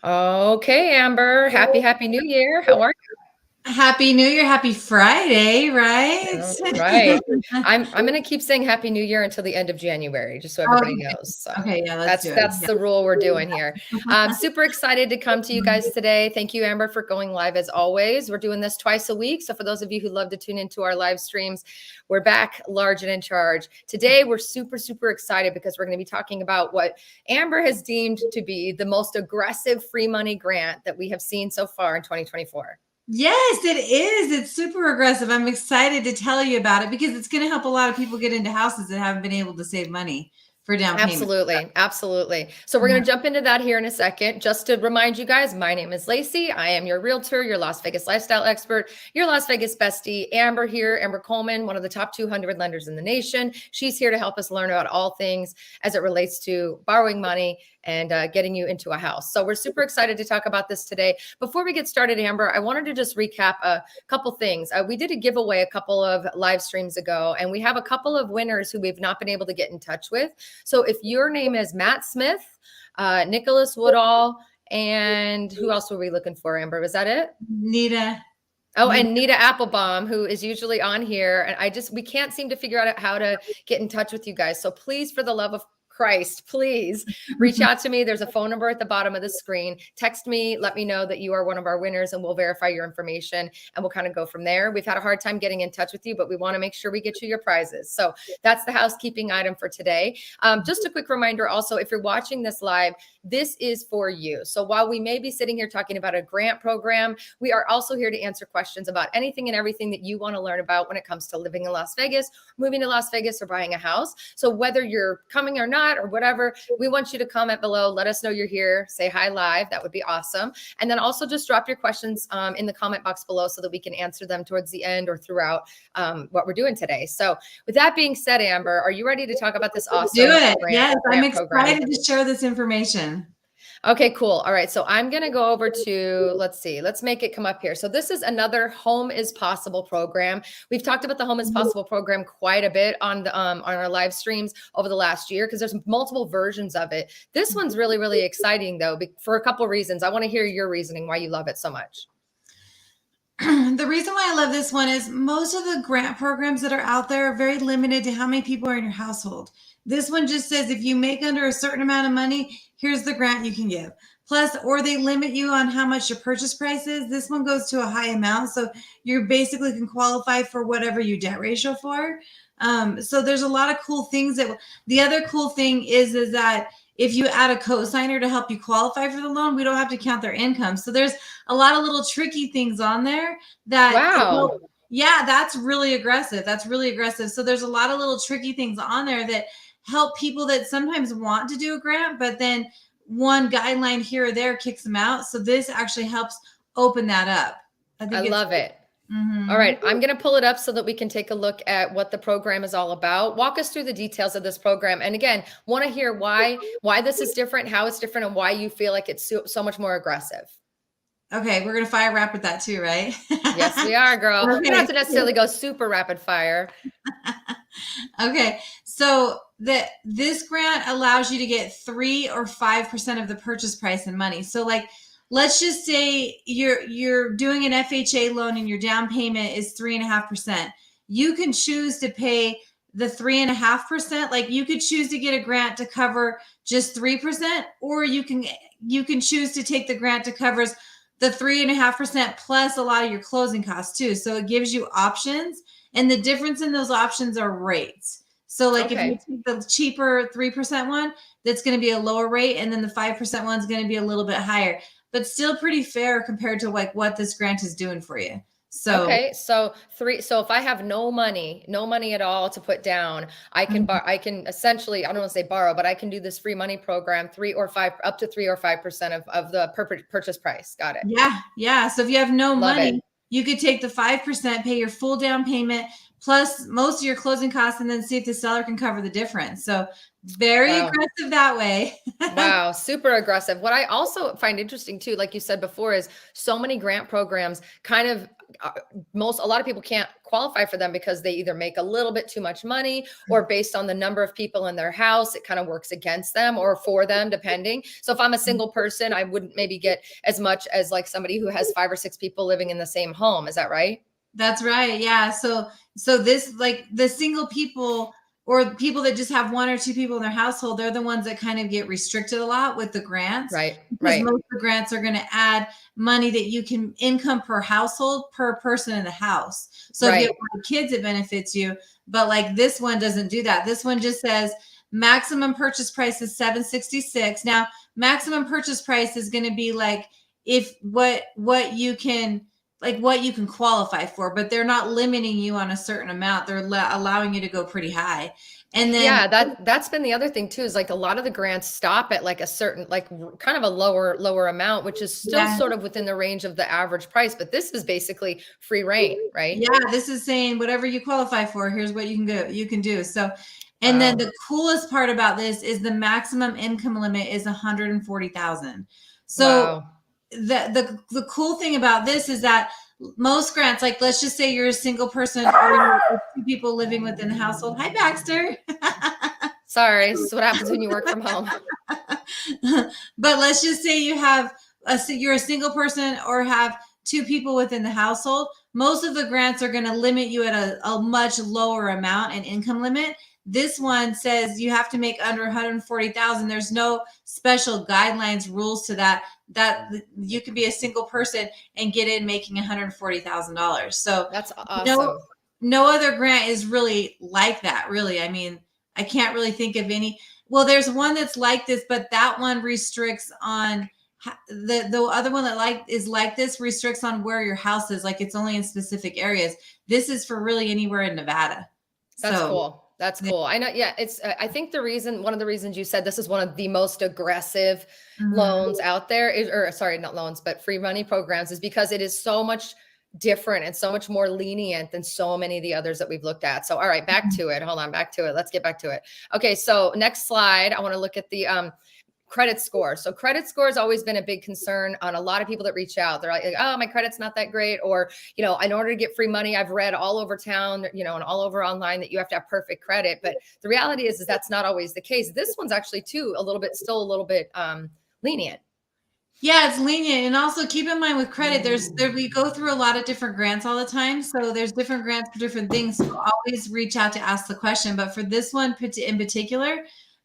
Okay, Amber. Happy New Year. How are Happy New Year, happy Friday, right? you? Right. I'm gonna keep saying Happy New Year until the end of January, just so everybody Okay, knows. So okay, yeah, let's that's do it. that's the rule we're doing here. Super excited to come to you guys today. Thank you, Amber, for going live as always. We're doing this twice a week. So for those of you who love to tune into our live streams, we're back large and in charge. Today, we're super excited because we're going to be talking about what Amber has deemed to be the most aggressive free money grant that we have seen so far in 2024. Yes, it is. It's super aggressive. I'm excited to tell you about it because it's going to help a lot of people get into houses that haven't been able to save money for down payment. Absolutely. So we're going to jump into that here in a second. Just to remind you guys, my name is Laci. I am your realtor, your Las Vegas lifestyle expert, your Las Vegas bestie. Amber here, Amber Coleman, one of the top 200 lenders in the nation. She's here to help us learn about all things as it relates to borrowing money and getting you into a house. So we're super excited to talk about this today. Before we get started, Amber, I wanted to just recap a couple things. We did a giveaway a couple of live streams ago, and we have a couple of winners who we've not been able to get in touch with. So if your name is Matt Smith, Nicholas Woodall, and who else were we looking for, Amber? Was that it? Nita. Oh, and Nita Applebaum, who is usually on here. And we can't seem to figure out how to get in touch with you guys. So please, for the love of Christ, please reach out to me. There's a phone number at the bottom of the screen. Text me, let me know that you are one of our winners, and we'll verify your information and we'll kind of go from there. We've had a hard time getting in touch with you, but we want to make sure we get you your prizes. So that's the housekeeping item for today. Just a quick reminder also, if you're watching this live, this is for you. So while we may be sitting here talking about a grant program, we are also here to answer questions about anything and everything that you want to learn about when it comes to living in Las Vegas, moving to Las Vegas, or buying a house. So whether you're coming or not, or whatever, we want you to comment below. Let us know you're here. Say hi live. That would be awesome. And then also just drop your questions in the comment box below so that we can answer them towards the end or throughout what we're doing today. So with that being said, Amber, are you ready to talk about this awesome Do it. grant, Yes, I'm excited program? to share this information. Okay, cool. All right. So I'm going to go over to, let's see, let's make it come up here. So this is another Home is Possible program. We've talked about the Home is Possible program quite a bit on our live streams over the last year, because there's multiple versions of it. This one's really exciting though, for a couple of reasons. I want to hear your reasoning why you love it so much. The reason why I love this one is most of the grant programs that are out there are very limited to how many people are in your household. This one just says if you make under a certain amount of money, here's the grant you can give. Plus, or they limit you on how much your purchase price is. This one goes to a high amount. So you basically can qualify for whatever your debt ratio for. So there's a lot of cool things the other cool thing is that if you add a cosigner to help you qualify for the loan, we don't have to count their income. So there's a lot of little tricky things on there that, wow. Yeah, that's really aggressive. So there's a lot of little tricky things on there that help people that sometimes want to do a grant, but then one guideline here or there kicks them out. So this actually helps open that up. I love it. Mm-hmm. All right, I'm going to pull it up so that we can take a look at what the program is all about. Walk us through the details of this program. And again, want to hear why this is different, how it's different, and why you feel like it's so much more aggressive. Okay, we're going to fire rapid that too, right? Yes, we are, girl. Okay. We don't have to necessarily go super rapid fire. Okay, so this grant allows you to get 3 or 5% of the purchase price in money. So like, let's just say you're doing an FHA loan and your down payment is 3.5%. You can choose to pay the 3.5%. Like you could choose to get a grant to cover just 3%, or you can choose to take the grant to cover the 3.5% plus a lot of your closing costs too. So it gives you options, and the difference in those options are rates. So like if you take the cheaper 3% one, that's going to be a lower rate, and then the 5% one is going to be a little bit higher, but still pretty fair compared to like what this grant is doing for you. So okay, so if I have no money at all to put down, I can I can essentially, I don't want to say borrow, but I can do this free money program, up to 3 or 5% of the purchase price. Got it. Yeah. So if you have no money, you could take the 5%, pay your full down payment plus most of your closing costs, and then see if the seller can cover the difference. So very aggressive that way. Wow, super aggressive. What I also find interesting too, like you said before, is so many grant programs kind of a lot of people can't qualify for them because they either make a little bit too much money, or based on the number of people in their house, it kind of works against them or for them, depending. So if I'm a single person, I wouldn't maybe get as much as like somebody who has 5 or 6 people living in the same home. Is that right? That's right. Yeah. So this, like the single people or people that just have 1 or 2 people in their household, they're the ones that kind of get restricted a lot with the grants. Right. Because Right. most of the grants are going to add money that you can income per household per person in the house. So if you have Right. a lot of kids, it benefits you. But like this one doesn't do that. This one just says maximum purchase price is $766. Now, maximum purchase price is going to be like if what you can, like what you can qualify for, but they're not limiting you on a certain amount. They're allowing you to go pretty high. And then Yeah, that's been the other thing too, is like a lot of the grants stop at like a certain, like kind of a lower amount, which is still yeah, sort of within the range of the average price. But this is basically free reign, right? yeah, this is saying whatever you qualify for, here's what you can do. So, and then Wow. the coolest part about this is the maximum income limit is 140,000. So Wow. the cool thing about this is that most grants, like let's just say you're a single person or you're 2 people living within the household. Hi, Baxter. Sorry, this is what happens when you work from home. But let's just say you're a single person or have 2 people within the household. Most of the grants are going to limit you at a much lower amount and income limit. This one says you have to make under 140,000. There's no special guidelines, rules to that you could be a single person and get in making $140,000. So That's awesome. no other grant is really like that, really. I mean, I can't really think of any. Well, there's one that's like this, but that one restricts on the other one that is like this restricts on where your house is. Like it's only in specific areas. This is for really anywhere in Nevada. That's So cool. That's cool. I know. Yeah, it's. I think one of the reasons you said this is one of the most aggressive mhm. loans out there, or sorry, not loans, but free money programs, is because it is so much different and so much more lenient than so many of the others that we've looked at. So, all right, back to it. Hold on, back to it. Let's get back to it. Okay, so next slide, I want to look at the credit score. So credit score has always been a big concern on a lot of people that reach out. They're like, oh, my credit's not that great. Or, in order to get free money, I've read all over town, and all over online that you have to have perfect credit. But the reality is that's not always the case. This one's actually still a little bit lenient. Yeah, it's lenient. And also keep in mind with credit, we go through a lot of different grants all the time. So there's different grants for different things. So always reach out to ask the question. But for this one in particular,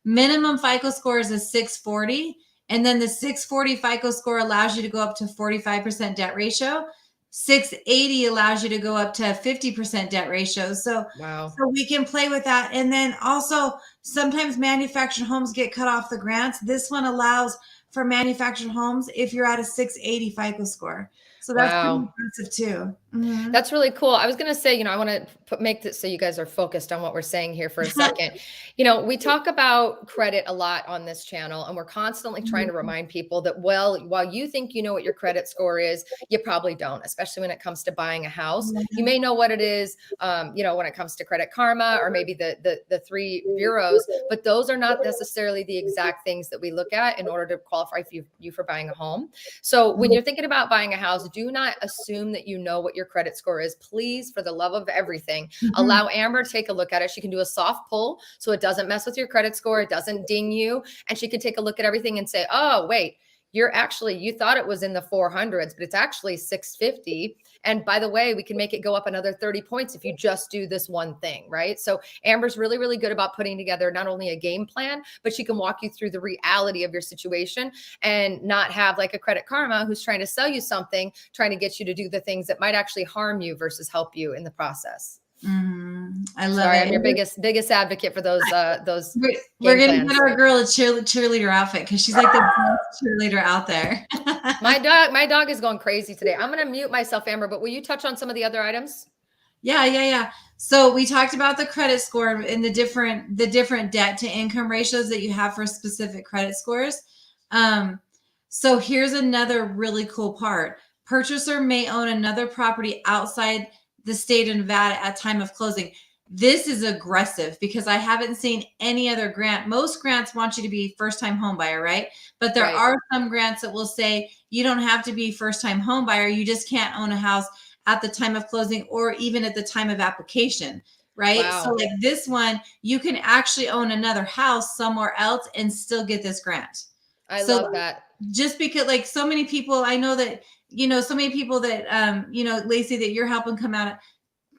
minimum FICO score is a 640. And then the 640 FICO score allows you to go up to 45% debt ratio. 680 allows you to go up to 50% debt ratio. So Wow. we can play with that. And then also sometimes manufactured homes get cut off the grants. This one allows for manufactured homes if you're at a 680 FICO score. So that's pretty Wow. impressive too. Mm-hmm. That's really cool. I was going to say, I want to make this so you guys are focused on what we're saying here for a second. We talk about credit a lot on this channel, and we're constantly trying to remind people that, well, while you think you know what your credit score is, you probably don't, especially when it comes to buying a house. You may know what it is, when it comes to Credit Karma or maybe the 3 bureaus, but those are not necessarily the exact things that we look at in order to qualify you for buying a home. So when you're thinking about buying a house, do not assume that you know what your credit score is. Please, for the love of everything, allow Amber to take a look at it. She can do a soft pull so it doesn't mess with your credit score. It doesn't ding you. And she can take a look at everything and say, oh, wait, you thought it was in the 400s, but it's actually 650. And by the way, we can make it go up another 30 points if you just do this one thing, right? So Amber's really, really good about putting together not only a game plan, but she can walk you through the reality of your situation and not have like a Credit Karma who's trying to sell you something, trying to get you to do the things that might actually harm you versus help you in the process. I love Sorry, it. I'm your biggest advocate for those. We're gonna plans. get our girl a cheerleader outfit because she's like the best cheerleader out there. My dog is going crazy today. I'm gonna mute myself, Amber, but will you touch on some of the other items? Yeah. So we talked about the credit score and the different debt to income ratios that you have for specific credit scores. So here's another really cool part. Purchaser may own another property outside the state of Nevada at time of closing. This is aggressive because I haven't seen any other grant. Most grants want you to be first-time home buyer, right? But there are some grants that will say you don't have to be first-time home buyer. You just can't own a house at the time of closing or even at the time of application, right? So Wow. like this one, you can actually own another house somewhere else and still get this grant. I So love that. just because like so many people, I know that, so many people that, Laci, that you're helping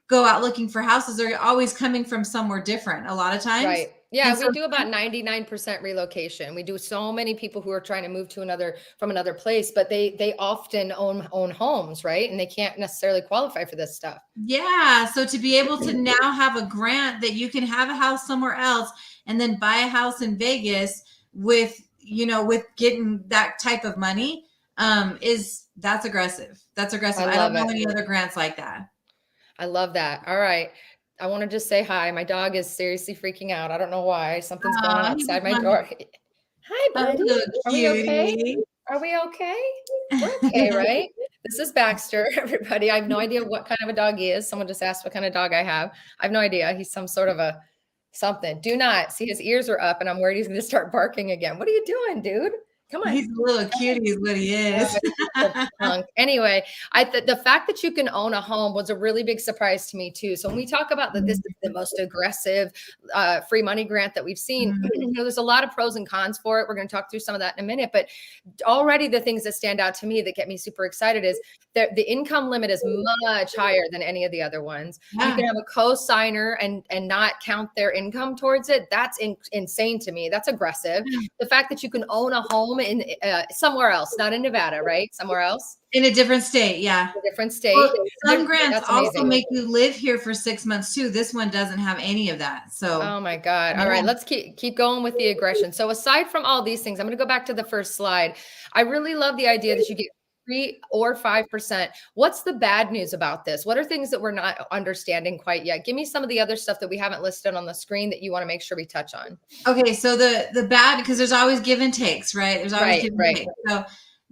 go out looking for houses are always coming from somewhere different a lot of times. Right. Yeah, And so we do about 99% relocation. We do so many people who are trying to move to another place, but they often own homes, right? And they can't necessarily qualify for this stuff. yeah, so to be able to now have a grant that you can have a house somewhere else and then buy a house in Vegas with, with getting that type of money, that's aggressive. That's aggressive. I I don't love know it. any other grants like that. I love that. All right. I want to just say hi. My dog is seriously freaking out. I don't know why. Something's going on Oh, he's outside my a door. Hi, buddy. little Are we okay? cutie. Are we okay? We're okay, right? This is Baxter, everybody. I have no idea what kind of a dog he is. Someone just asked what kind of dog I have. I have no idea. He's some sort of a something. Do not see his ears are up, and I'm worried he's going to start barking again. What are you doing, dude? Come on. He's a little cutie is what he is. The punk. Anyway, the fact that you can own a home was a really big surprise to me too. So when we talk about that, this is the most aggressive free money grant that we've seen. There's a lot of pros and cons for it. We're going to talk through some of that in a minute, but already the things that stand out to me that get me super excited is that the income limit is much higher than any of the other ones. You can have a co-signer and not count their income towards it. That's insane to me. That's aggressive. The fact that you can own a home in somewhere else, not in Nevada, right? Somewhere else. In a different state, yeah. A different state. Well, some grants That's also amazing. make you live here for 6 months too. This one doesn't have any of that. So, Oh my God. All yeah. right, let's keep going with the aggression. So aside from all these things, I'm going to go back to the first slide. I really love the idea that you get 3 or 5%. What's the bad news about this? What are things that we're not understanding quite yet? Give me some of the other stuff that we haven't listed on the screen that you want to make sure we touch on. Okay, so the bad, because there's always give and takes, right? There's always give and take. So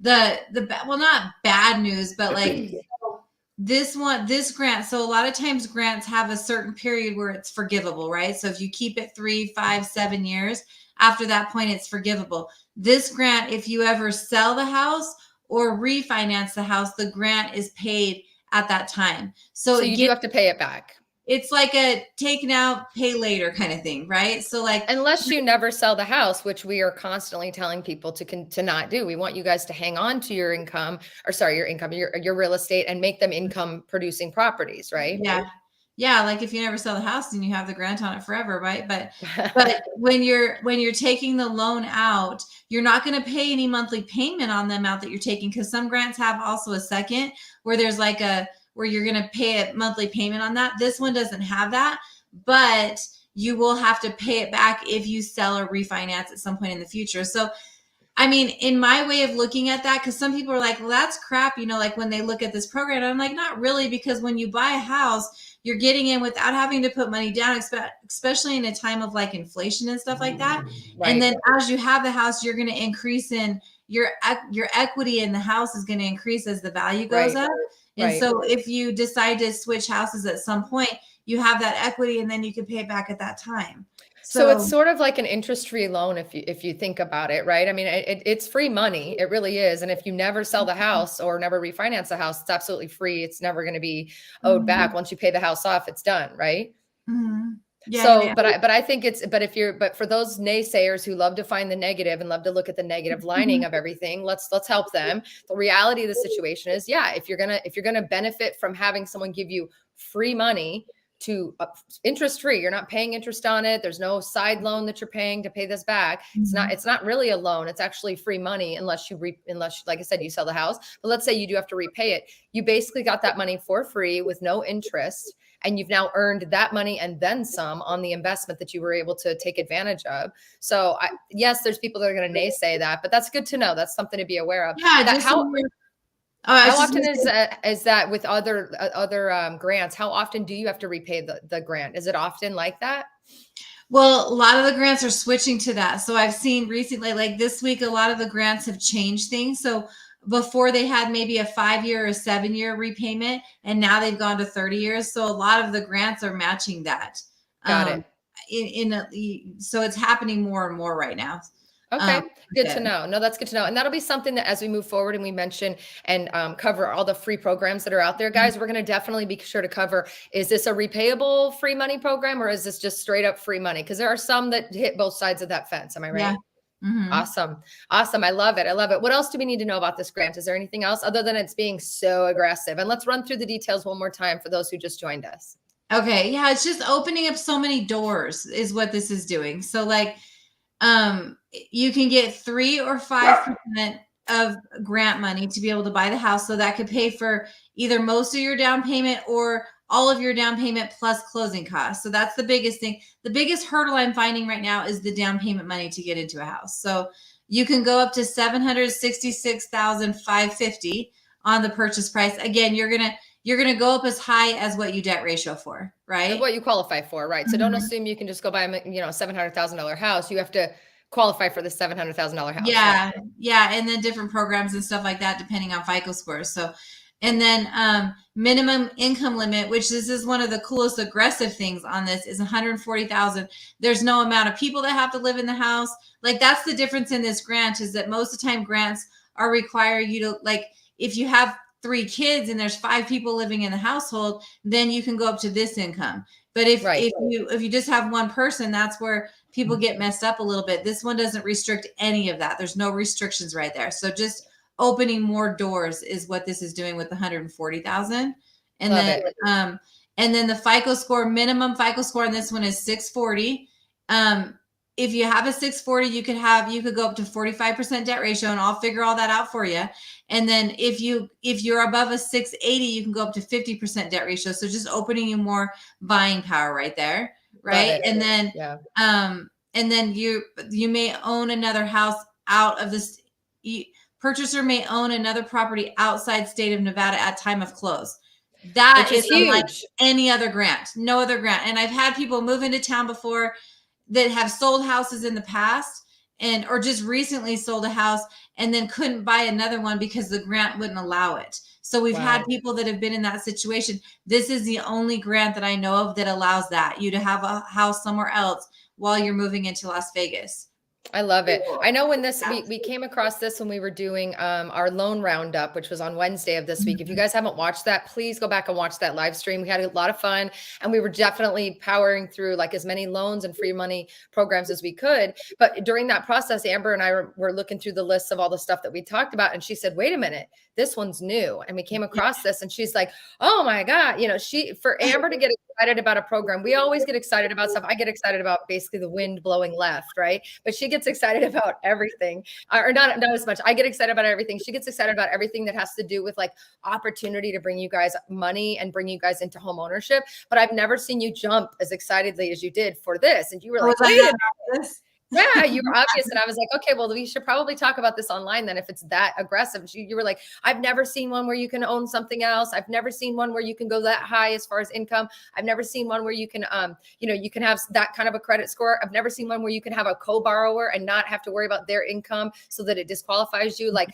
well, not bad news, but like this grant. So a lot of times grants have a certain period where it's forgivable, right? So if you keep it 3, 5, 7 years, after that point, it's forgivable. This grant, if you ever sell the house or refinance the house, the grant is paid at that time. So you do have to pay it back. It's like a take now, pay later kind of thing, right? So like, unless you never sell the house, which we are constantly telling people to not do. We want you guys to hang on to your income, or sorry, your real estate, and make them income producing properties, right? Yeah. Like if you never sell the house, then you have the grant on it forever, right? But when you're taking the loan out, you're not going to pay any monthly payment on the amount that you're taking, because some grants have also a second where there's like where you're going to pay a monthly payment on that. This one doesn't have that, but you will have to pay it back if you sell or refinance at some point in the future. So, I mean, in my way of looking at that, because some people are like, well, that's crap, like when they look at this program, I'm like, not really, because when you buy a house, you're getting in without having to put money down, especially in a time of like inflation and stuff like that. Right. And then as you have the house, you're going to increase in your equity in the house is going to increase as the value goes up. And so if you decide to switch houses at some point, you have that equity and then you can pay it back at that time. So it's sort of like an interest-free loan if you think about it, right? I mean, it's free money. It really is. And if you never sell the house or never refinance the house, it's absolutely free. It's never going to be owed back. Once you pay the house off, it's done, right? Yeah, so, yeah. but I think but for those naysayers who love to find the negative and love to look at the negative lining of everything, let's help them. The reality of the situation is, yeah, if you're gonna benefit from having someone give you free money to interest free, you're not paying interest on it. There's no side loan that you're paying to pay this back. It's not really a loan. It's actually free money unless like I said, you sell the house. But let's say you do have to repay it. You basically got that money for free with no interest. And you've now earned that money and then some on the investment that you were able to take advantage of. So yes, there's people that are going to naysay that, but that's good to know. That's something to be aware of. Yeah. How often is that with other grants? How often do you have to repay the grant? Is it often like that? Well, a lot of the grants are switching to that. So I've seen recently, like this week, a lot of the grants have changed things. So before they had maybe a 5-year or 7-year repayment, and now they've gone to 30 years. So a lot of the grants are matching that. Got it. So it's happening more and more right now. Okay, good to it. know. No, that's good to know. And that'll be something that as we move forward and we mention and cover all the free programs that are out there, guys, we're going to definitely be sure to cover, is this a repayable free money program or is this just straight up free money? Because there are some that hit both sides of that fence. Am I Yeah. right? Awesome. Awesome. I love it. I love it. What else do we need to know about this grant? Is there anything else other than it's being so aggressive? And let's run through the details one more time for those who just joined us. Okay. Yeah. It's just opening up so many doors is what this is doing. So like, you can get 3 or 5% of grant money to be able to buy the house. So that could pay for either most of your down payment or all of your down payment plus closing costs. So that's the biggest thing. The biggest hurdle I'm finding right now is the down payment money to get into a house. So you can go up to $766,550 on the purchase price. Again, you're going to go up as high as what you debt ratio for, right? What you qualify for, right? So don't assume you can just go buy a $700,000 house. You have to qualify for the $700,000 house. Yeah, Right? yeah, and then different programs and stuff like that, depending on FICO scores. So, and then minimum income limit, which this is one of the coolest aggressive things on this, is 140,000. There's no amount of people that have to live in the house. Like that's the difference in this grant is that most of the time grants are require you to like if you have 3 kids and there's 5 people living in the household, then you can go up to this income. But if you just have one person, that's where people get messed up a little bit. This one doesn't restrict any of that. There's no restrictions right there. So just opening more doors is what this is doing with the 140,000. And Love then it. and then the FICO score, minimum FICO score on this one is 640. If you have a 640, you could go up to 45% debt ratio, and I'll figure all that out for you. And then if you're above a 680, you can go up to 50% debt ratio. So just opening you more buying power right there, right? And then you may own another house out of this. Purchaser may own another property outside state of Nevada at time of close. That is unlike any other grant, no other grant. And I've had people move into town before that have sold houses in the past or just recently sold a house and then couldn't buy another one because the grant wouldn't allow it. So we've had people that have been in that situation. This is the only grant that I know of that allows that you to have a house somewhere else while you're moving into Las Vegas. I love it. I know when we came across this when we were doing our loan roundup, which was on Wednesday of this week. If you guys haven't watched that, please go back and watch that live stream. We had a lot of fun and we were definitely powering through like as many loans and free money programs as we could. But during that process, Amber and I were looking through the lists of all the stuff that we talked about. And she said, wait a minute, this one's new. And we came across this and she's like, oh my God, for Amber to get excited about a program, we always get excited about stuff. I get excited about basically the wind blowing left, right? But she gets excited about everything, or not as much. I get excited about everything. She gets excited about everything that has to do with like opportunity to bring you guys money and bring you guys into home ownership. But I've never seen you jump as excitedly as you did for this. And you were like, wait a minute. Yeah, you were obvious. And I was like, okay, well, we should probably talk about this online then if it's that aggressive. You were like, I've never seen one where you can own something else. I've never seen one where you can go that high as far as income. I've never seen one where you can, you can have that kind of a credit score. I've never seen one where you can have a co-borrower and not have to worry about their income so that it disqualifies you. Like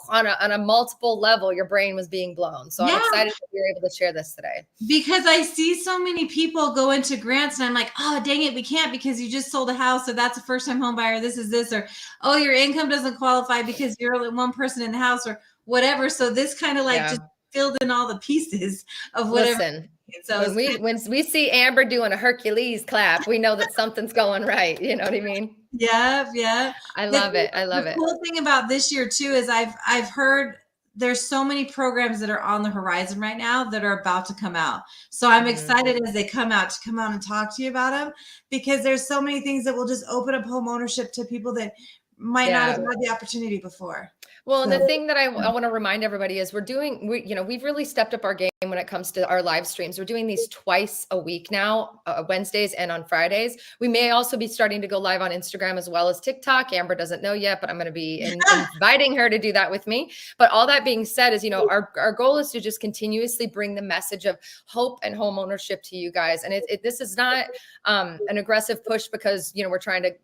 on a multiple level, your brain was being blown. So I'm excited that we were able to share this today. Because I see so many people go into grants and I'm like, oh, dang it, we can't because you just sold a house. So that's a first time home buyer. This is this, or, oh, your income doesn't qualify because you're only one person in the house or whatever. So this kind of like just filled in all the pieces of whatever. Listen, so when we see Amber doing a Hercules clap, we know that something's going right. You know what I mean? Yeah. I love it. The cool thing about this year too is I've heard there's so many programs that are on the horizon right now that are about to come out. So I'm excited as they come out to come out and talk to you about them because there's so many things that will just open up home ownership to people that might not have had the opportunity before. Well, and the thing that I want to remind everybody is we've really stepped up our game when it comes to our live streams. We're doing these twice a week now, Wednesdays and on Fridays. We may also be starting to go live on Instagram as well as TikTok. Amber doesn't know yet, but I'm going to be inviting her to do that with me. But all that being said is, our goal is to just continuously bring the message of hope and home ownership to you guys. And this is not an aggressive push because, we're trying to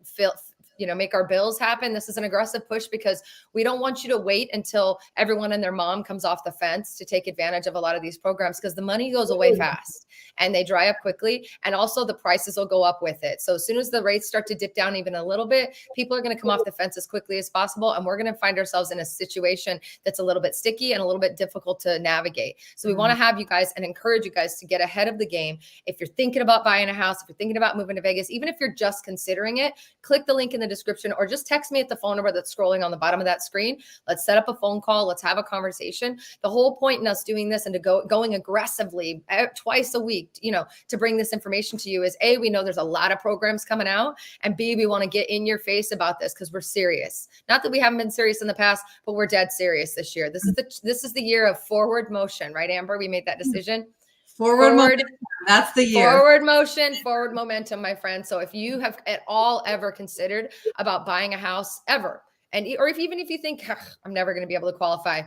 make our bills happen. This is an aggressive push because we don't want you to wait until everyone and their mom comes off the fence to take advantage of a lot of these programs, because the money goes away fast and they dry up quickly. And also the prices will go up with it. So as soon as the rates start to dip down even a little bit, people are going to come off the fence as quickly as possible. And we're going to find ourselves in a situation that's a little bit sticky and a little bit difficult to navigate. So we want to have you guys and encourage you guys to get ahead of the game. If you're thinking about buying a house, if you're thinking about moving to Vegas, even if you're just considering it, click the link in the description or just text me at the phone number that's scrolling on the bottom of that screen. Let's set up a phone call. Let's have a conversation. The whole point in us doing this and to going aggressively twice a week, to bring this information to you is A, we know there's a lot of programs coming out, and B, we want to get in your face about this because we're serious. Not that we haven't been serious in the past, but we're dead serious this year. This is the year of forward motion, right, Amber? We made that decision. Forward momentum. That's the year. Forward motion, forward momentum, my friend. So if you have at all ever considered about buying a house ever, or even if you think I'm never going to be able to qualify,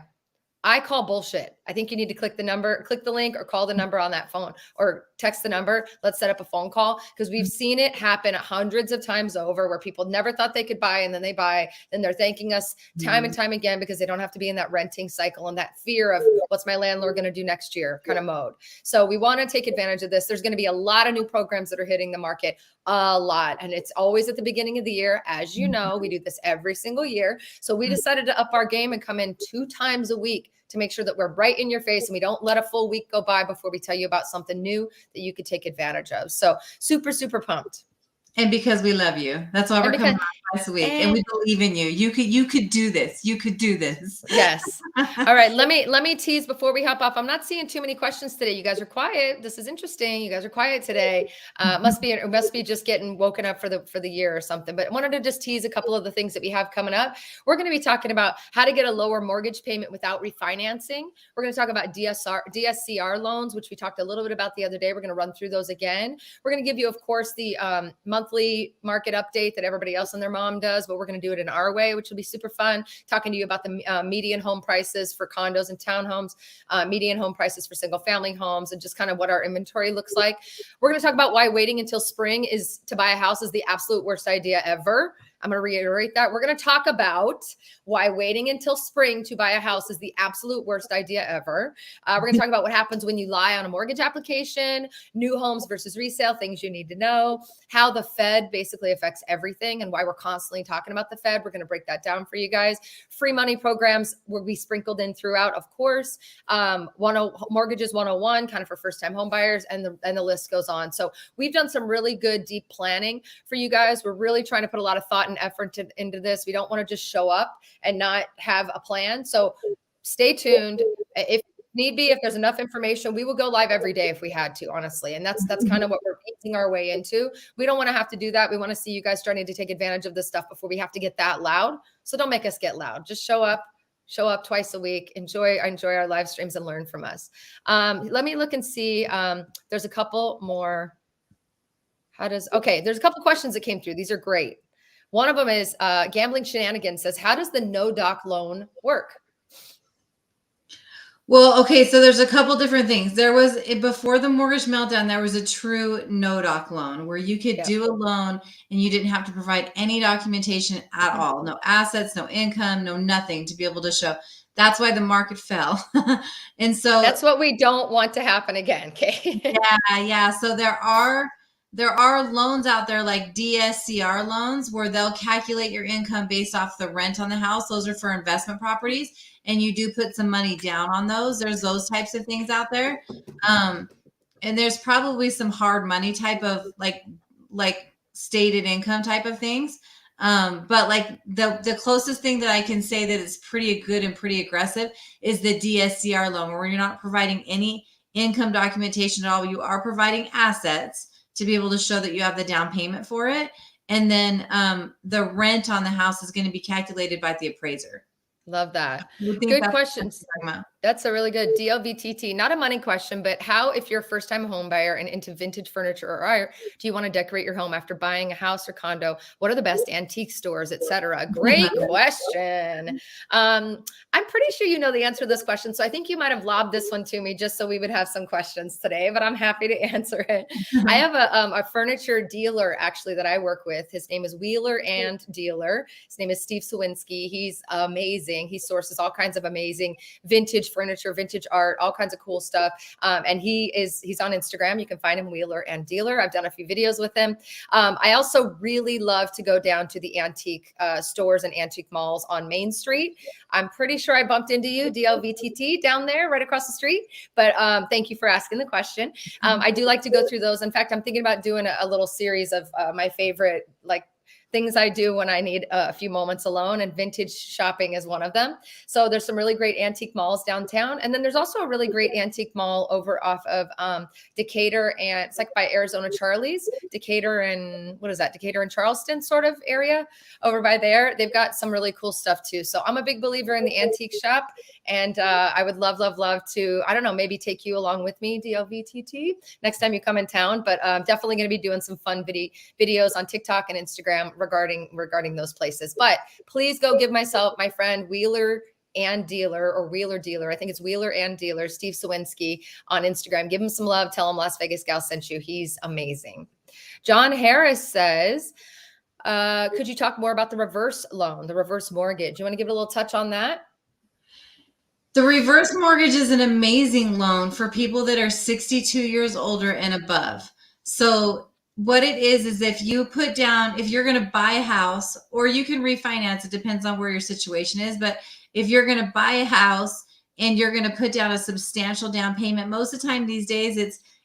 I call bullshit. I think you need to click the link or call the number on that phone or text the number. Let's set up a phone call, because we've seen it happen hundreds of times over where people never thought they could buy, and then they buy, then they're thanking us time and time again because they don't have to be in that renting cycle and that fear of what's my landlord going to do next year kind of mode. So we want to take advantage of this. There's going to be a lot of new programs that are hitting the market, a lot. And it's always at the beginning of the year. As you know, we do this every single year. So we decided to up our game and come in 2 times a week to make sure that we're right in your face and we don't let a full week go by before we tell you about something new that you could take advantage of. So super, super pumped. And because we love you. That's why we're coming twice a week. And we believe in you. You could do this. You could do this. Yes. All right. Let me tease before we hop off. I'm not seeing too many questions today. You guys are quiet. This is interesting. You guys are quiet today. It must be just getting woken up for the year or something. But I wanted to just tease a couple of the things that we have coming up. We're going to be talking about how to get a lower mortgage payment without refinancing. We're going to talk about DSCR loans, which we talked a little bit about the other day. We're going to run through those again. We're going to give you, of course, the monthly market update that everybody else and their mom does, but we're going to do it in our way, which will be super fun. Talking to you about the median home prices for condos and townhomes, median home prices for single family homes, and just kind of what our inventory looks like. We're going to talk about why waiting until spring to buy a house is the absolute worst idea ever. I'm going to reiterate that. We're going to talk about why waiting until spring to buy a house is the absolute worst idea ever. We're going to talk about what happens when you lie on a mortgage application, new homes versus resale, things you need to know, how the Fed basically affects everything and why we're constantly talking about the Fed. We're going to break that down for you guys. Free money programs will be sprinkled in throughout, of course. Mortgages 101, kind of for first-time home buyers, and the list goes on. So we've done some really good deep planning for you guys. We're really trying to put a lot of thought and effort into this. We don't want to just show up and not have a plan. So stay tuned. If need be, if there's enough information, we will go live every day if we had to, honestly. And that's kind of what we're easing our way into. We don't want to have to do that. We want to see you guys starting to take advantage of this stuff before we have to get that loud. So don't make us get loud. Just show up twice a week. Enjoy our live streams and learn from us. Let me look and see. There's a couple more. There's a couple questions that came through. These are great. One of them is Gambling Shenanigans says, how does the no doc loan work? Well, okay, so there's a couple different things. There was, before the mortgage meltdown, there was a true no doc loan where you could do a loan and you didn't have to provide any documentation at all. No assets, no income, no nothing to be able to show. That's why the market fell. And so that's what we don't want to happen again. Okay. Yeah. So there are loans out there like DSCR loans where they'll calculate your income based off the rent on the house. Those are for investment properties. And you do put some money down on those. There's those types of things out there. And there's probably some hard money type of like stated income type of things. But like the closest thing that I can say that is pretty good and pretty aggressive is the DSCR loan, where you're not providing any income documentation at all. You are providing assets to be able to show that you have the down payment for it. And then the rent on the house is going to be calculated by the appraiser. Love that. Good questions. That's a really good DLVTT. Not a money question, but how, if you're a first-time home buyer and into vintage furniture or art, do you want to decorate your home after buying a house or condo? What are the best antique stores, etc.? Great question. I'm pretty sure you know the answer to this question, so I think you might have lobbed this one to me just so we would have some questions today, but I'm happy to answer it. I have a furniture dealer actually that I work with. His name is Wheeler and Dealer. His name is Steve Sawinski. He's amazing. He sources all kinds of amazing vintage furniture, vintage art, all kinds of cool stuff. And he's on Instagram. You can find him, Wheeler and Dealer. I've done a few videos with him. I also really love to go down to the antique stores and antique malls on Main Street. I'm pretty sure I bumped into you, DLVTT, down there right across the street. But thank you for asking the question. I do like to go through those. In fact, I'm thinking about doing a little series of my favorite, like, things I do when I need a few moments alone, and vintage shopping is one of them. So there's some really great antique malls downtown. And then there's also a really great antique mall over off of Decatur, and it's like by Arizona Charlie's, Decatur and what is that? Decatur and Charleston sort of area over by there. They've got some really cool stuff too. So I'm a big believer in the antique shop, and I would love to, I don't know, maybe take you along with me, DLVTT, next time you come in town. But definitely going to be doing some fun videos on TikTok and Instagram regarding those places. But please go give my friend Wheeler and Dealer, or Wheeler Dealer, I think it's Wheeler and Dealer, Steve Sawinski, on Instagram. Give him some love. Tell him Las Vegas Gal sent you. He's amazing. John Harris says, could you talk more about the reverse loan, the reverse mortgage? You want to give it a little touch on that? The reverse mortgage is an amazing loan for people that are 62 years older and above. So what it is if you put down, if you're going to buy a house, or you can refinance, it depends on where your situation is. But if you're going to buy a house and you're going to put down a substantial down payment, most of the time these days,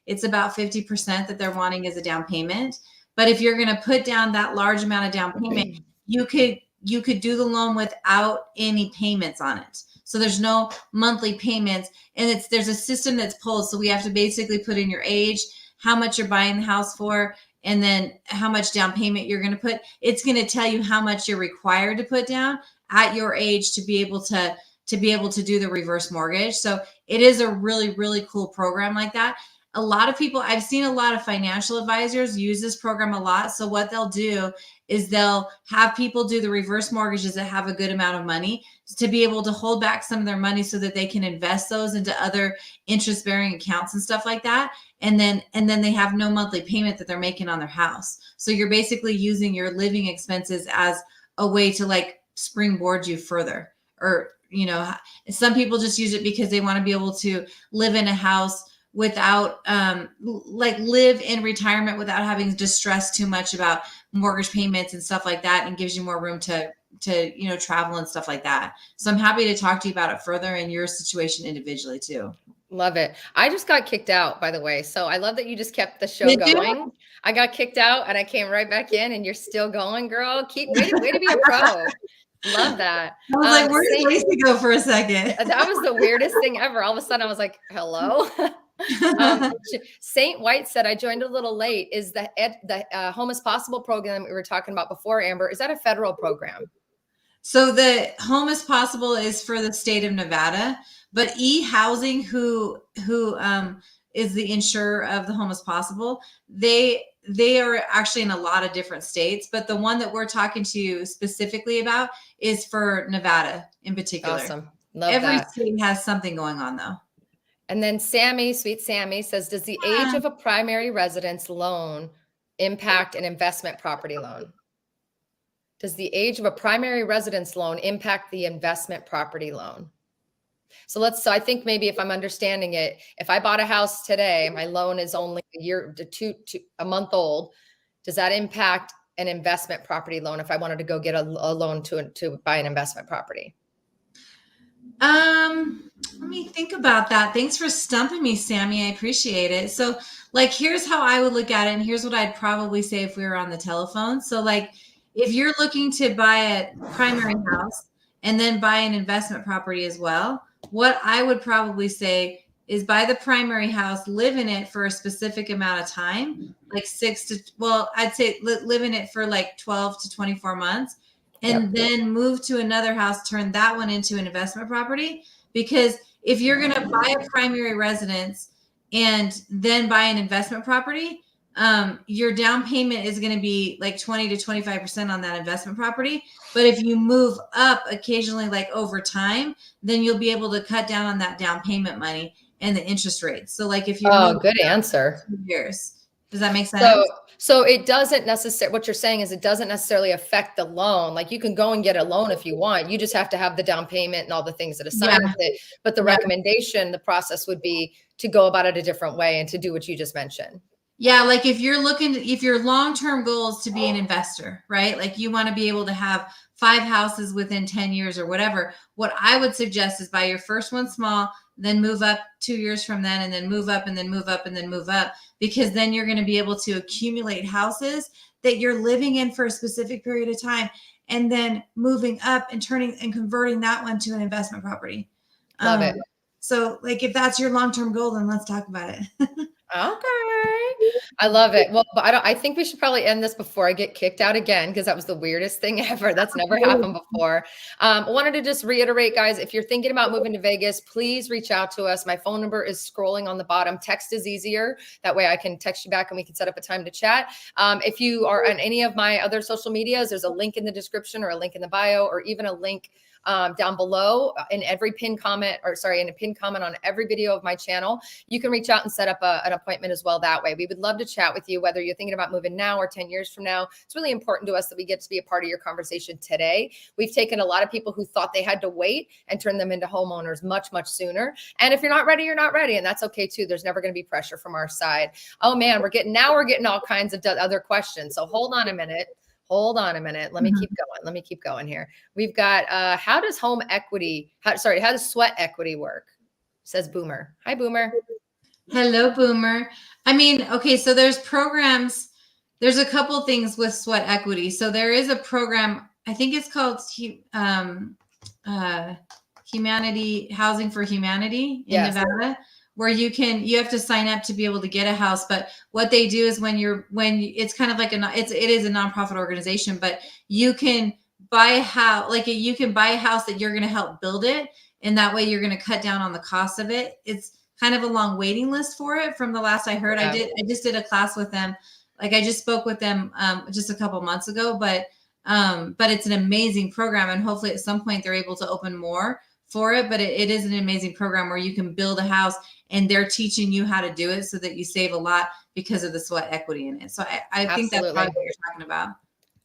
it's about 50% that they're wanting as a down payment. But if you're going to put down that large amount of down payment, you could do the loan without any payments on it. So there's no monthly payments, and there's a system that's pulled. So we have to basically put in your age, how much you're buying the house for, and then how much down payment you're going to put. It's going to tell you how much you're required to put down at your age to be able to do the reverse mortgage. So it is a really, really cool program like that. A lot of people, I've seen a lot of financial advisors use this program a lot. So what they'll do is they'll have people do the reverse mortgages that have a good amount of money to be able to hold back some of their money so that they can invest those into other interest-bearing accounts and stuff like that. And then they have no monthly payment that they're making on their house. So you're basically using your living expenses as a way to like springboard you further. Or, some people just use it because they want to be able to live in a house without live in retirement without having to stress too much about mortgage payments and stuff like that, and gives you more room to travel and stuff like that. So I'm happy to talk to you about it further in your situation individually too. Love it. I just got kicked out, by the way. So I love that you just kept the show Did going. you? I got kicked out and I came right back in, and you're still going, girl. Way to be a pro. Love that. I was like, where did Laci go for a second? That was the weirdest thing ever. All of a sudden I was like, hello. Saint White said, I joined a little late. Is the Home is Possible program we were talking about before, Amber, is that a federal program? So the Home is Possible is for the state of Nevada, but eHousing, who is the insurer of the Home is Possible, they are actually in a lot of different states, but the one that we're talking to you specifically about is for Nevada in particular. Awesome. Love Every that. state has something going on though. And then Sammy, sweet Sammy, says, does the age of a primary residence loan impact an investment property loan? Does the age of a primary residence loan impact the investment property loan? So I think maybe if I'm understanding it, if I bought a house today, my loan is only a month old. Does that impact an investment property loan if I wanted to go get a loan to buy an investment property? Let me think about that. Thanks for stumping me, Sammy. I appreciate it. So here's how I would look at it. And here's what I'd probably say if we were on the telephone. So if you're looking to buy a primary house and then buy an investment property as well, what I would probably say is buy the primary house, live in it for a specific amount of time, I'd say live in it for 12 to 24 months. and then move to another house, turn that one into an investment property. Because if you're going to buy a primary residence and then buy an investment property, your down payment is going to be like 20 to 25% on that investment property. But if you move up occasionally, like over time, then you'll be able to cut down on that down payment money and the interest rates. So like if you're good answer. 2 years, does that make sense? So it doesn't necessarily, what you're saying is it doesn't necessarily affect the loan. Like you can go and get a loan if you want. You just have to have the down payment and all the things that assign with it. But the recommendation, the process would be to go about it a different way and to do what you just mentioned. Yeah, like if you're looking to, if your long-term goal is to be an investor, right? Like you want to be able to have 5 houses within 10 years or whatever. What I would suggest is buy your first one small, then move up 2 years from then, and then move up and then move up and then move up, because then you're going to be able to accumulate houses that you're living in for a specific period of time, and then moving up and turning and converting that one to an investment property. Love it. So like if that's your long-term goal, then let's talk about it. Okay. I love it. Well, but I think we should probably end this before I get kicked out again, because that was the weirdest thing ever. That's never happened before. I wanted to just reiterate, guys, if you're thinking about moving to Vegas, please reach out to us. My phone number is scrolling on the bottom. Text is easier. That way I can text you back and we can set up a time to chat. If you are on any of my other social medias, there's a link in the description or a link in the bio, or even a link down below in every pinned comment, in a pinned comment on every video of my channel. You can reach out and set up an appointment as well that way. We would love to chat with you, whether you're thinking about moving now or 10 years from now. It's really important to us that we get to be a part of your conversation today. We've taken a lot of people who thought they had to wait and turn them into homeowners much, much sooner. And if you're not ready, you're not ready. And that's okay too. There's never going to be pressure from our side. Oh man, we're getting all kinds of other questions. So hold on a minute. Let me keep going here. We've got, how does sweat equity work? Says Boomer. Hi, Boomer. Hello, Boomer. I mean, okay, so there's programs. There's a couple things with sweat equity. So there is a program, I think it's called Humanity Housing for Humanity in Nevada, where you have to sign up to be able to get a house. But what they do is when it's kind of like it is a nonprofit organization, but you can buy a house, you can buy a house that you're going to help build it. And that way you're going to cut down on the cost of it. It's kind of a long waiting list for it from the last I heard. I just did a class with them. Like I just spoke with them just a couple months ago, but it's an amazing program. And hopefully at some point they're able to open more for it. But it is an amazing program where you can build a house and they're teaching you how to do it so that you save a lot because of the sweat equity in it. So I think that's probably what you're talking about.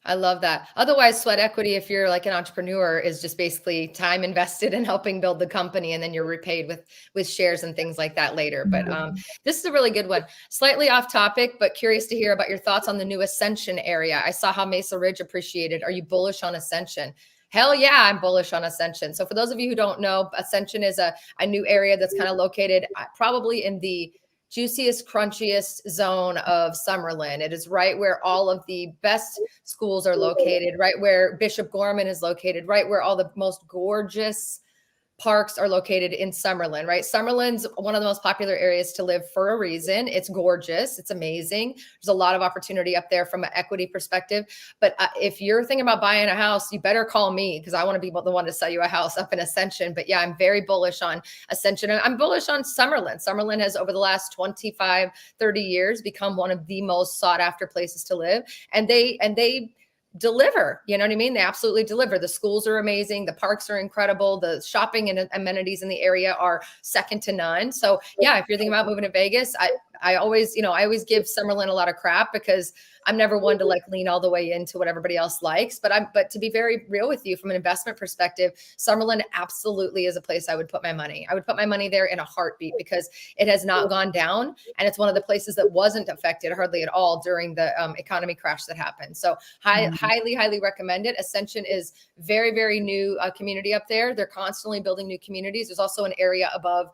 I love that. Otherwise, sweat equity, if you're like an entrepreneur, is just basically time invested in helping build the company, and then you're repaid with shares and things like that later. But this is a really good one. Slightly off topic, but curious to hear about your thoughts on the new Ascension area. I saw how Mesa Ridge appreciated. Are you bullish on Ascension? Hell yeah, I'm bullish on Ascension. So for those of you who don't know, Ascension is a new area that's kind of located probably in the juiciest, crunchiest zone of Summerlin. It is right where all of the best schools are located, right where Bishop Gorman is located, right where all the most gorgeous parks are located in Summerlin, right? Summerlin's one of the most popular areas to live for a reason. It's gorgeous. It's amazing. There's a lot of opportunity up there from an equity perspective. But if you're thinking about buying a house, you better call me, because I want to be the one to sell you a house up in Ascension. But yeah, I'm very bullish on Ascension. And I'm bullish on Summerlin. Summerlin has, over the last 25, 30 years, become one of the most sought after places to live. And they deliver, you know what I mean? They absolutely deliver. The schools are amazing. The parks are incredible. The shopping and amenities in the area are second to none. So yeah, if you're thinking about moving to Vegas, I always give Summerlin a lot of crap, because I'm never one to lean all the way into what everybody else likes. But to be very real with you, from an investment perspective, Summerlin absolutely is a place I would put my money. I would put my money there in a heartbeat, because it has not gone down. And it's one of the places that wasn't affected hardly at all during the economy crash that happened. So highly, highly recommend it. Ascension is very, very new community up there. They're constantly building new communities. There's also an area above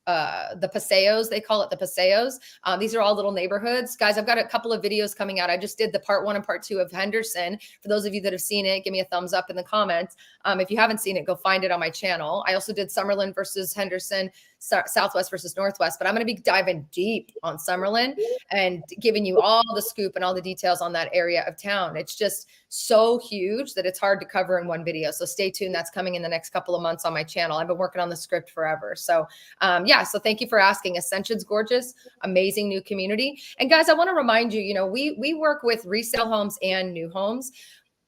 the Paseos, they call it the Paseos. These are all little neighborhoods. Guys, I've got a couple of videos coming out. I just did the part 1 and part 2 of Henderson. For those of you that have seen it, give me a thumbs up in the comments. If you haven't seen it, go find it on my channel. I also did Summerlin versus Henderson. Southwest versus Northwest, but I'm going to be diving deep on Summerlin and giving you all the scoop and all the details on that area of town. It's just so huge that it's hard to cover in one video. So stay tuned. That's coming in the next couple of months on my channel. I've been working on the script forever. So yeah, so thank you for asking. Ascension's gorgeous, amazing new community. And guys, I want to remind you, we work with resale homes and new homes.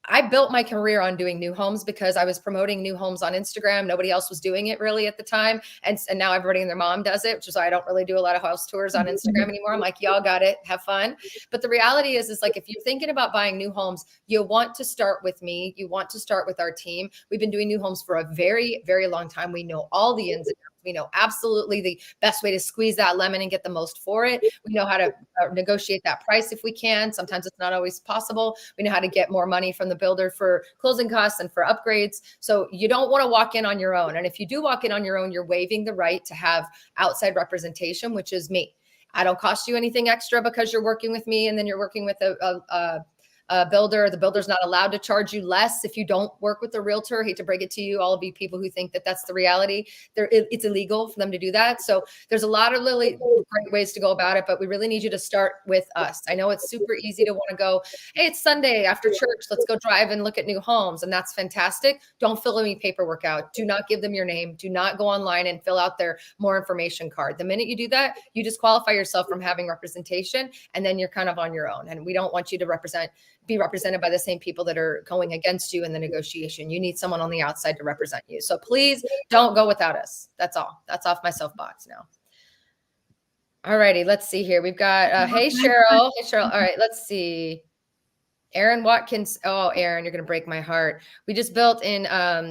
I built my career on doing new homes because I was promoting new homes on Instagram. Nobody else was doing it really at the time. And now everybody and their mom does it, which is why I don't really do a lot of house tours on Instagram anymore. I'm like, y'all got it. Have fun. But the reality is like, if you're thinking about buying new homes, you want to start with me. You want to start with our team. We've been doing new homes for a very, very long time. We know all the ins and outs. We know absolutely the best way to squeeze that lemon and get the most for it. We know how to negotiate that price if we can. Sometimes it's not always possible. We know how to get more money from the builder for closing costs and for upgrades. So you don't want to walk in on your own. And if you do walk in on your own, you're waiving the right to have outside representation, which is me. I don't cost you anything extra because you're working with me and then you're working with a builder. The builder's not allowed to charge you less if you don't work with a realtor. I hate to break it to you, all of you people who think that that's the reality. It's illegal for them to do that. So there's a lot of really great ways to go about it, but we really need you to start with us. I know it's super easy to want to go, hey, it's Sunday after church. Let's go drive and look at new homes. And that's fantastic. Don't fill any paperwork out. Do not give them your name. Do not go online and fill out their more information card. The minute you do that, you disqualify yourself from having representation, and then you're kind of on your own. And we don't want you to be represented by the same people that are going against you in the negotiation. You need someone on the outside to represent you. So please don't go without us. That's all. That's off my soapbox now. All righty. Let's see here. We've got, hey, Cheryl. Hey, Cheryl. All right. Let's see. Aaron Watkins. Oh, Aaron, you're going to break my heart. We just built in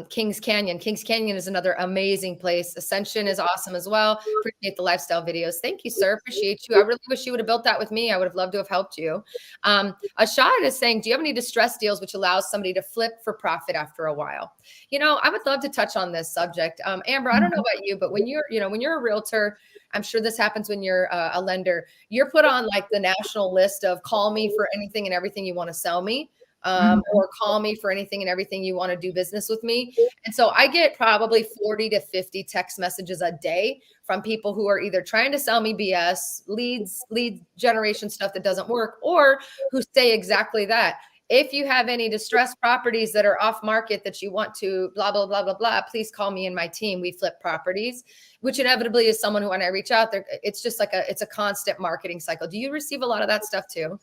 Kings Canyon. Kings Canyon is another amazing place. Ascension is awesome as well. Appreciate the lifestyle videos. Thank you, sir. Appreciate you. I really wish you would have built that with me. I would have loved to have helped you. Ashad is saying, do you have any distress deals which allows somebody to flip for profit after a while? I would love to touch on this subject. Amber, I don't know about you, but when you're a realtor, I'm sure this happens when you're a lender. You're put on like the national list of call me for anything and everything you want to sell me, or call me for anything and everything you want to do business with me. And so I get probably 40 to 50 text messages a day from people who are either trying to sell me BS, lead generation stuff that doesn't work, or who say exactly that. If you have any distressed properties that are off market that you want to blah, blah, blah, blah, blah, please call me and my team. We flip properties, which inevitably is someone who, when I reach out there, it's just like it's a constant marketing cycle. Do you receive a lot of that stuff too?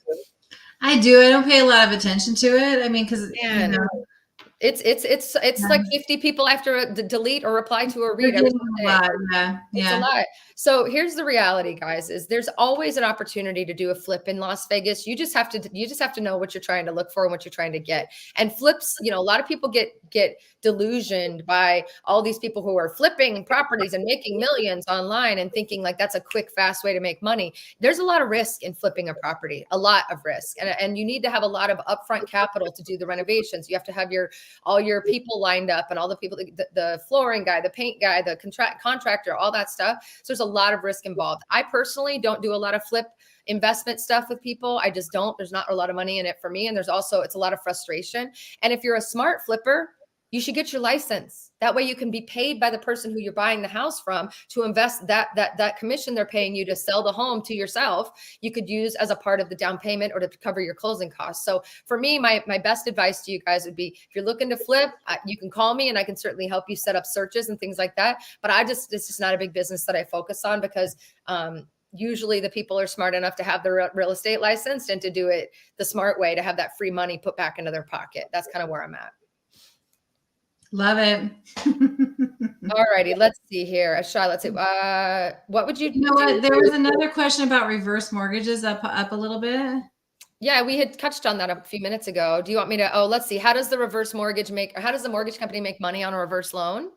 I do. I don't pay a lot of attention to it. I mean, because it's like 50 people after delete or reply to a read every day. It's a lot. So here's the reality, guys, is there's always an opportunity to do a flip in Las Vegas. You just have to know what you're trying to look for and what you're trying to get. And flips, a lot of people get delusioned by all these people who are flipping properties and making millions online and thinking like that's a quick, fast way to make money. There's a lot of risk in flipping a property, a lot of risk. And you need to have a lot of upfront capital to do the renovations. You have to have all your people lined up and all the people, the flooring guy, the paint guy, the contractor, all that stuff. So there's a lot of risk involved. I personally don't do a lot of flip investment stuff with people. I just don't. There's not a lot of money in it for me. And it's a lot of frustration. And if you're a smart flipper, you should get your license. That way you can be paid by the person who you're buying the house from to invest that commission they're paying you to sell the home to yourself. You could use as a part of the down payment or to cover your closing costs. So for me, my best advice to you guys would be, if you're looking to flip, you can call me and I can certainly help you set up searches and things like that. But it's just not a big business that I focus on because, usually the people are smart enough to have their real estate licensed and to do it the smart way, to have that free money put back into their pocket. That's kind of where I'm at. Love it. All righty. Let's see here. Ashai, let's see. What would you know what? There was another question about reverse mortgages up a little bit. Yeah, we had touched on that a few minutes ago. Do you want me to, let's see. How does the mortgage company make money on a reverse loan?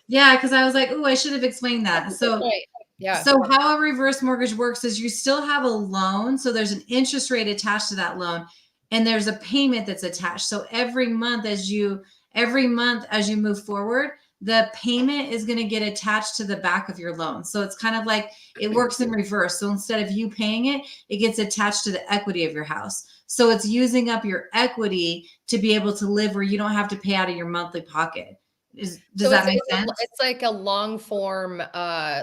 Yeah, because I was like, I should have explained that. So, right. Yeah. So how a reverse mortgage works is you still have a loan. So there's an interest rate attached to that loan and there's a payment that's attached. So every month as you move forward, the payment is going to get attached to the back of your loan. So it's kind of like it works in reverse. So instead of you paying it, it gets attached to the equity of your house. So it's using up your equity to be able to live where you don't have to pay out of your monthly pocket. Does that make sense? It's like a long form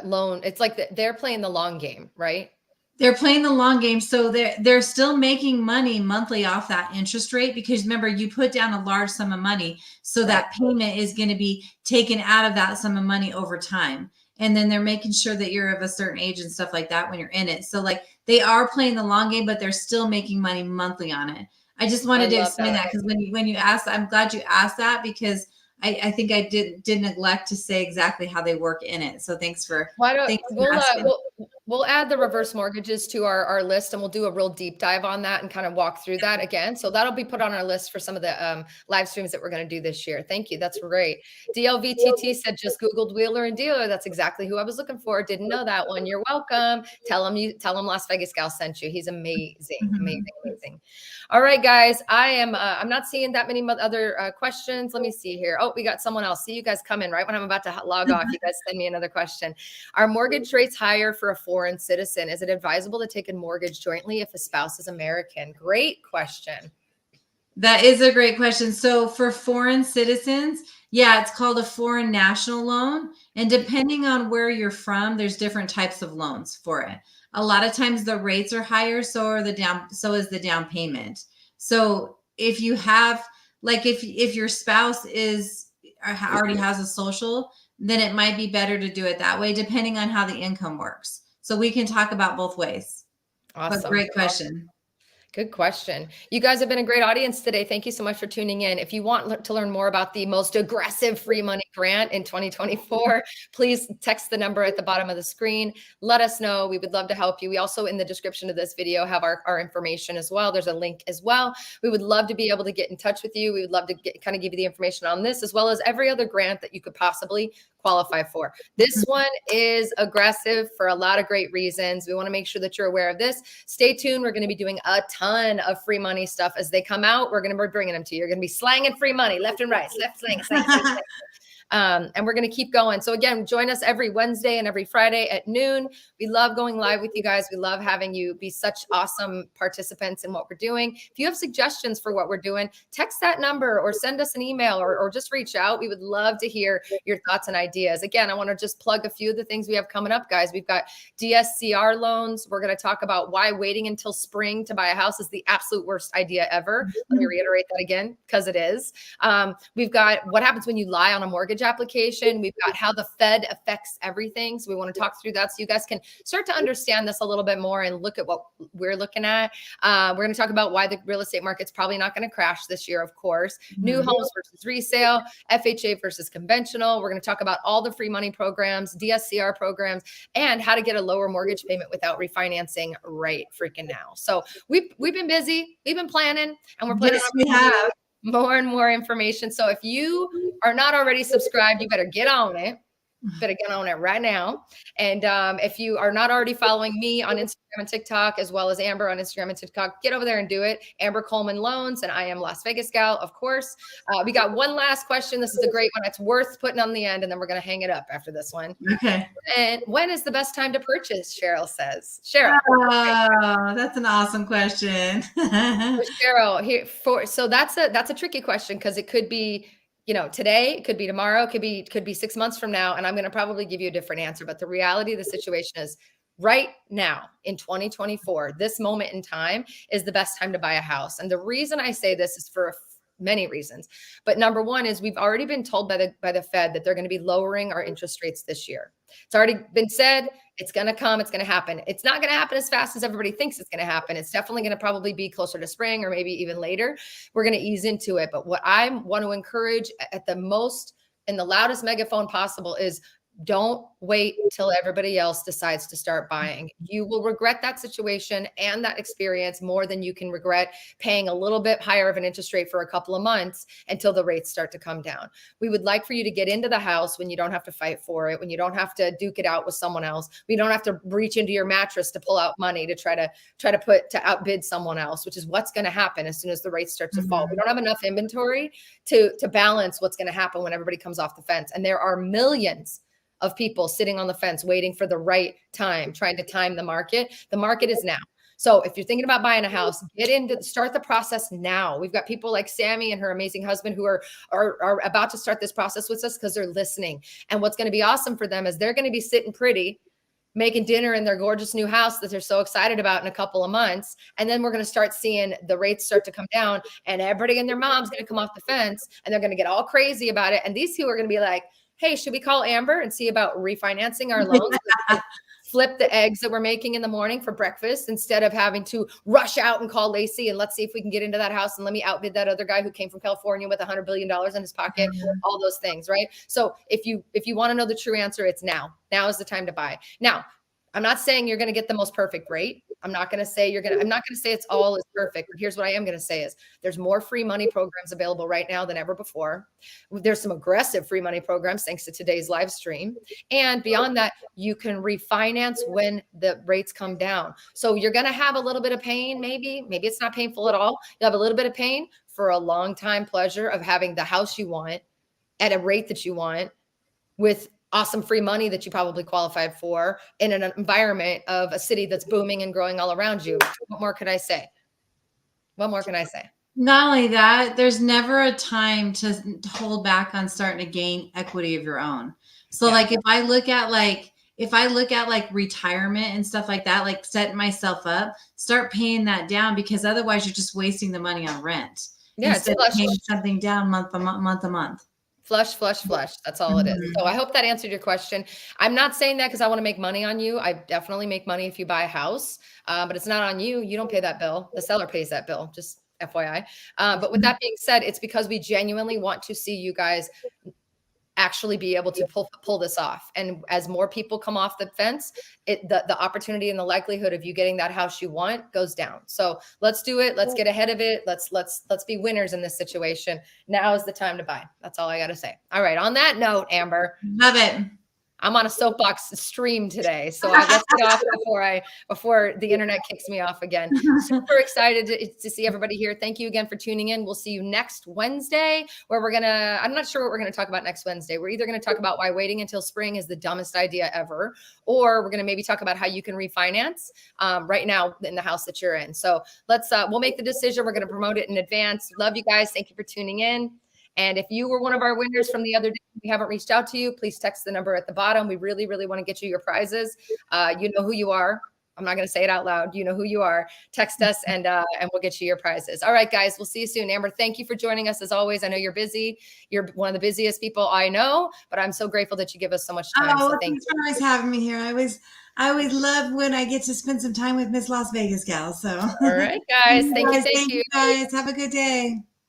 loan. It's like they're playing the long game, right? They're playing the long game, so they're still making money monthly off that interest rate, because remember, you put down a large sum of money, so that payment is going to be taken out of that sum of money over time. And then they're making sure that you're of a certain age and stuff like that when you're in it. So like they are playing the long game, but they're still making money monthly on it. I just wanted to explain that, because when you asked, I'm glad you asked that, because I think I did neglect to say exactly how they work in it. So thanks for asking. We'll add the reverse mortgages to our list, and we'll do a real deep dive on that and kind of walk through that again. So that'll be put on our list for some of the live streams that we're going to do this year. Thank you. That's great. DLVTT said just Googled Wheeler and Dealer. That's exactly who I was looking for. Didn't know that one. You're welcome. Tell him Las Vegas Gal sent you. He's amazing, amazing. All right, guys. I'm not seeing that many other questions. Let me see here. Oh, we got someone else. See you guys come in right when I'm about to log off. You guys send me another question. Are mortgage rates higher for a foreign citizen? Is it advisable to take a mortgage jointly if a spouse is American? Great question. That is a great question. So for foreign citizens, yeah, it's called a foreign national loan. And depending on where you're from, there's different types of loans for it. A lot of times the rates are higher, so is the down payment. So if you have, like, if your spouse already has a social, then it might be better to do it that way, depending on how the income works. So we can talk about both ways. Awesome. But great question. Good question. You guys have been a great audience today. Thank you so much for tuning in. If you want to learn more about the most aggressive free money grant in 2024, please text the number at the bottom of the screen. Let us know. We would love to help you. We also, in the description of this video, have our information as well. There's a link as well. We would love to be able to get in touch with you. We would love to kind of give you the information on this, as well as every other grant that you could possibly qualify for. This one is aggressive for a lot of great reasons. We want to make sure that you're aware of this. Stay tuned. We're going to be doing a ton of free money stuff as they come out. We're going to be bringing them to you. You're going to be slanging free money left and right, slang. And we're going to keep going. So again, join us every Wednesday and every Friday at noon. We love going live with you guys. We love having you be such awesome participants in what we're doing. If you have suggestions for what we're doing, text that number or send us an email or just reach out. We would love to hear your thoughts and ideas. Again, I want to just plug a few of the things we have coming up, guys. We've got DSCR loans. We're going to talk about why waiting until spring to buy a house is the absolute worst idea ever. Let me reiterate that again, because it is. We've got what happens when you lie on a mortgage application. We've got how the Fed affects everything. So we want to talk through that so you guys can start to understand this a little bit more and look at what we're looking at. We're going to talk about why the real estate market's probably not going to crash this year, of course. New homes versus resale, FHA versus conventional. We're going to talk about all the free money programs, DSCR programs, and how to get a lower mortgage payment without refinancing right freaking now. So we've been busy. We've been planning, and we're planning. Yes, we have more and more information. So if you are not already subscribed, you better get on it. Better get on it right now. And if you are not already following me on Instagram and TikTok, as well as Amber on Instagram and TikTok, get over there and do it. Amber Coleman Loans, and I am Las Vegas Gal, of course. We got one last question. This is a great one. It's worth putting on the end, and then we're going to hang it up after this one. Okay. And when is the best time to purchase? Cheryl says. Cheryl. Oh, that's an awesome question. Cheryl, so that's a tricky question, because it could be, today, it could be tomorrow, it could be 6 months from now. And I'm going to probably give you a different answer. But the reality of the situation is right now in 2024, this moment in time is the best time to buy a house. And the reason I say this is for many reasons. But number one is we've already been told by the Fed that they're going to be lowering our interest rates this year. It's already been said. It's going to come. It's going to happen. It's not going to happen as fast as everybody thinks it's going to happen. It's definitely going to probably be closer to spring or maybe even later. We're going to ease into it. But what I want to encourage at the most in the loudest megaphone possible is don't wait till everybody else decides to start buying. You will regret that situation and that experience more than you can regret paying a little bit higher of an interest rate for a couple of months until the rates start to come down. We would like for you to get into the house when you don't have to fight for it, when you don't have to duke it out with someone else. We don't have to reach into your mattress to pull out money to try to outbid someone else, which is what's going to happen as soon as the rates start to fall. We don't have enough inventory to balance what's going to happen when everybody comes off the fence. And there are millions of people sitting on the fence waiting for the right time, trying to time the market. The market is now. So if you're thinking about buying a house, start the process now. We've got people like Sammy and her amazing husband who are about to start this process with us because they're listening. And what's going to be awesome for them is they're going to be sitting pretty, making dinner in their gorgeous new house that they're so excited about in a couple of months. And then we're going to start seeing the rates start to come down, and everybody and their mom's going to come off the fence, and they're going to get all crazy about it. And these two are going to be like, hey, should we call Amber and see about refinancing our loans? Flip the eggs that we're making in the morning for breakfast instead of having to rush out and call Laci and let's see if we can get into that house and let me outbid that other guy who came from California with $100 billion in his pocket, all those things, right? So if you want to know the true answer, it's now. Now is the time to buy. Now, I'm not saying you're going to get the most perfect rate. I'm not going to say it's all is perfect. But here's what I am going to say is there's more free money programs available right now than ever before. There's some aggressive free money programs thanks to today's live stream. And beyond that, you can refinance when the rates come down. So you're going to have a little bit of pain. Maybe it's not painful at all. You have a little bit of pain for a long time pleasure of having the house you want at a rate that you want with awesome free money that you probably qualified for in an environment of a city that's booming and growing all around you. What more could I say? What more can I say? Not only that, there's never a time to hold back on starting to gain equity of your own. So like if I look at like retirement and stuff like that, like setting myself up, start paying that down, because otherwise you're just wasting the money on rent. Yeah, instead of paying something down month a month. Flush. That's all it is. So I hope that answered your question. I'm not saying that because I want to make money on you. I definitely make money if you buy a house, but it's not on you. You don't pay that bill. The seller pays that bill, just FYI. But with that being said, it's because we genuinely want to see you guys actually be able to pull this off. And as more people come off the fence, the opportunity and the likelihood of you getting that house you want goes down. So let's do it. Let's get ahead of it. Let's be winners in this situation. Now is the time to buy. That's all I got to say. All right. On that note, Amber. Love it. I'm on a soapbox stream today, so let's get off before the internet kicks me off again. Super excited to see everybody here. Thank you again for tuning in. We'll see you next Wednesday, where I'm not sure what we're gonna talk about next Wednesday. We're either gonna talk about why waiting until spring is the dumbest idea ever, or we're gonna maybe talk about how you can refinance right now in the house that you're in. So we'll make the decision. We're gonna promote it in advance. Love you guys. Thank you for tuning in. And if you were one of our winners from the other day, we haven't reached out to you, please text the number at the bottom. We really, really want to get you your prizes. You know who you are. I'm not going to say it out loud. You know who you are. Text us and we'll get you your prizes. All right, guys, we'll see you soon. Amber, thank you for joining us as always. I know you're busy. You're one of the busiest people I know, but I'm so grateful that you give us so much time. Oh, so thanks for always having me here. I always love when I get to spend some time with Miss Las Vegas gal. So all right, guys. Thank you. Thank you guys. Have a good day.